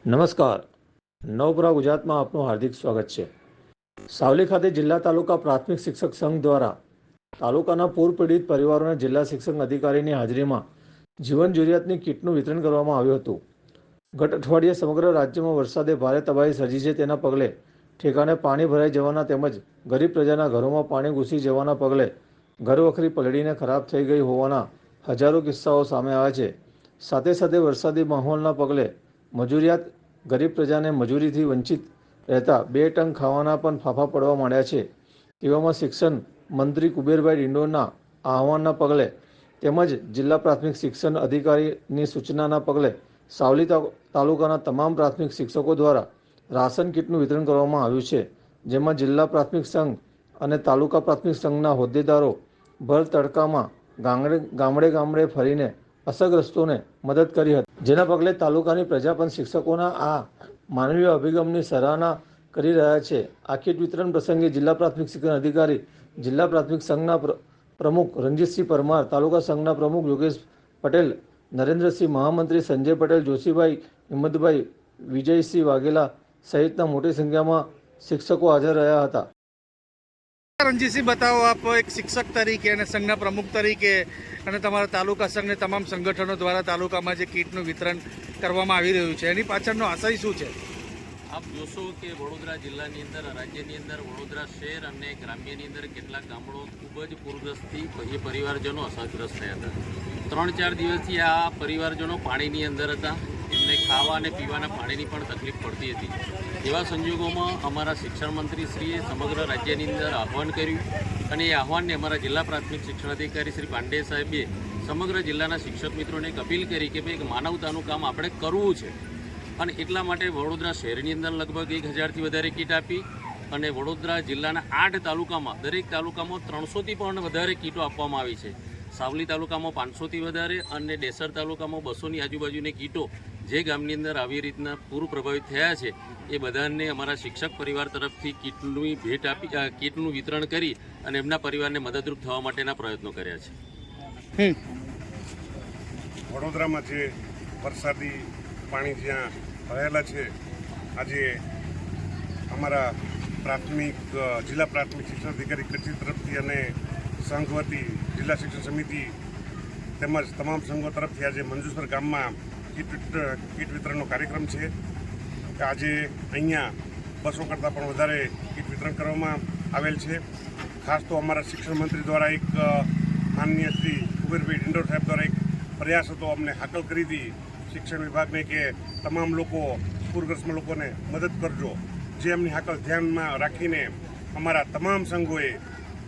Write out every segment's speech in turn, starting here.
નમસ્કાર, નવપરા ગુજરાતમાં આપનું હાર્દિક સ્વાગત છે। સાવલી ખાતે જિલ્લા તાલુકા પ્રાથમિક શિક્ષક સંઘ દ્વારા તાલુકાના પૂર પીડિત પરિવારોને જિલ્લા શિક્ષણ અધિકારીની હાજરીમાં જીવન જરૂરિયાતની કીટનું વિતરણ કરવામાં આવ્યું હતું। ગત અઠવાડિયે સમગ્ર રાજ્યમાં વરસાદે ભારે તબાહી સર્જી છે, તેના પગલે ઠેકાણે પાણી ભરાઈ જવાના તેમજ ગરીબ પ્રજાના ઘરોમાં પાણી ઘૂસી જવાના પગલે ઘરવખરી પલળીને ખરાબ થઈ ગઈ હોવાના હજારો કિસ્સાઓ સામે આવ્યા છે। સાથે સાથે વરસાદી માહોલના પગલે મજૂરિયાત ગરીબ પ્રજાને મજૂરીથી વંચિત રહેતા 2 ટંક ખાવાના પણ ફાફા પડવા માંડ્યા છે। તેવામાં શિક્ષણ મંત્રી કુબેરભાઈ ડિંડોરના આહવાનના પગલે તેમજ જિલ્લા પ્રાથમિક શિક્ષણ અધિકારીની સૂચનાના પગલે સાવલી તાલુકાના તમામ પ્રાથમિક શિક્ષકો દ્વારા રાશન કીટનું વિતરણ કરવામાં આવ્યું છે, જેમાં જિલ્લા પ્રાથમિક સંઘ અને તાલુકા પ્રાથમિક સંઘના હોદ્દેદારો ભર તડકામાં ગામડે ગામડે ફરીને અસરગ્રસ્તોને મદદ કરી હતી, જેના પગલે તાલુકાની પ્રજા પણ શિક્ષકોના આ માનવીય અભિગમની સરાહના કરી રહ્યા છે। આ કીટ વિતરણ પ્રસંગે જિલ્લા પ્રાથમિક શિક્ષણ અધિકારી, જિલ્લા પ્રાથમિક સંઘના પ્રમુખ રણજીતસિંહ પરમાર, તાલુકા સંઘના પ્રમુખ યોગેશ પટેલ, નરેન્દ્રસિંહ, મહામંત્રી સંજય પટેલ, જોશીભાઈ, હિંમતભાઈ, વિજયસિંહ વાઘેલા સહિતના મોટી સંખ્યામાં શિક્ષકો હાજર રહ્યા હતા। રણજીતસિંહ, बताओ, आप एक शिक्षक तरीके અને સંઘના પ્રમુખ તરીકે અને તમારા તાલુકા સંઘને તમામ સંગઠનો દ્વારા તાલુકામાં જે કીટનું વિતરણ કરવામાં આવી રહ્યું છે, એની પાછળનો આશય શું છે? આપ જોશો કે વડોદરા જિલ્લાની અંદર, રાજ્યની અંદર વડોદરા શહેર અને ગ્રામ્યની અંદર કેટલાક ગામડો ખૂબ જ પૂરગ્રસ્તથી એ પરિવારજનો અસરગ્રસ્ત થયા હતા। 3-4 દિવસથી આ પરિવારજનો પાણીની અંદર હતા, એમને ખાવા અને પીવાના પાણીની પણ તકલીફ પડતી હતી। એવા સંજોગોમાં અમારા શિક્ષણ મંત્રીશ્રીએ સમગ્ર રાજ્યની અંદર આહવાન કર્યું અને એ આહવાનને અમારા જિલ્લા પ્રાથમિક શિક્ષણ અધિકારી શ્રી પાંડે સાહેબે સમગ્ર જિલ્લાના શિક્ષક મિત્રોને એક અપીલ કરી કે ભાઈ માનવતાનું કામ આપણે કરવું છે અને એટલા માટે વડોદરા શહેરની અંદર લગભગ 1000થી વધારે કીટ આપી અને વડોદરા જિલ્લાના 8 તાલુકામાં, દરેક તાલુકામાં 300થી પણ વધારે કીટો આપવામાં આવી છે। સાવલી તાલુકામાં 500થી વધારે અને ડેસર તાલુકામાં 200ની આજુબાજુની કીટો જે ગામની અંદર આવી રીતના પૂર પ્રભાવિત થયા છે એ બધાને અમારા શિક્ષક પરિવાર તરફથી કીટની ભેટ આપી, કીટનું વિતરણ કરી અને એમના પરિવારને મદદરૂપ થવા માટેના પ્રયત્નો કર્યા છે। વડોદરામાં જે વરસાદી પાણી જ્યાં ભરાયેલા છે, આજે અમારા જિલ્લા પ્રાથમિક શિક્ષણ અધિકારી કચેરી તરફથી અને સંઘ વતી જિલ્લા શિક્ષણ સમિતિ તેમજ તમામ સંઘો તરફથી આજે મંજુસર ગામમાં કીટ વિતરણનો કાર્યક્રમ છે। આજે અહીંયા 200 કરતાં પણ વધારે કીટ વિતરણ કરવામાં આવેલ છે। ખાસ તો અમારા શિક્ષણ મંત્રી દ્વારા એક માનનીય શ્રી કુબેરભાઈ ડિંડોર સાહેબ દ્વારા એક પ્રયાસ હતો, અમને હાકલ કરી હતી શિક્ષણ વિભાગને કે તમામ લોકો પૂરગ્રસ્ત લોકોને મદદ કરજો। જે એમની હાકલ ધ્યાનમાં રાખીને અમારા તમામ સંઘોએ,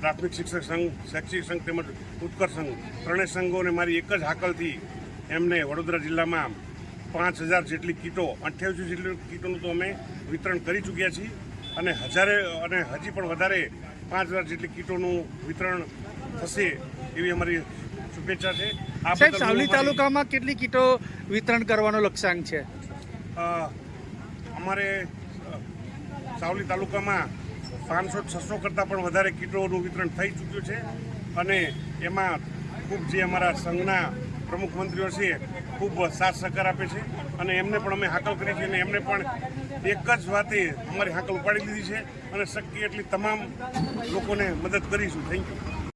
પ્રાથમિક શિક્ષક સંઘ, શૈક્ષિક સંઘ તેમજ ઉત્કર્ષ સંઘ, ત્રણેય સંઘોને મારી એક જ હાકલથી એમને વડોદરા જિલ્લામાં 5000 જેટલી કીટો, 28 જેટલી કીટોનું તો અમે વિતરણ કરી ચૂક્યા છીએ અને હજી પણ વધારે 5000 જેટલી કીટોનું વિતરણ થશે એવી અમારી શુભેચ્છા છે। સાહેબ, સાવલી તાલુકામાં કેટલી કીટો વિતરણ કરવાનો લક્ષ્યાંક છે? અમારે સાવલી તાલુકામાં 500-600 કરતાં પણ વધારે કીટોનું વિતરણ થઈ ચૂક્યું છે અને એમાં ખૂબ જે અમારા સંઘના પ્રમુખ મંત્રીઓ છે ખૂબ સાથ સહકાર આપે છે અને એમને પણ અમે હાકલ કરી છે અને એમને પણ એક જ વાતે અમારી હાકલ ઉપાડી લીધી છે અને શક્ય એટલી તમામ લોકોને મદદ કરીશું। Thank you.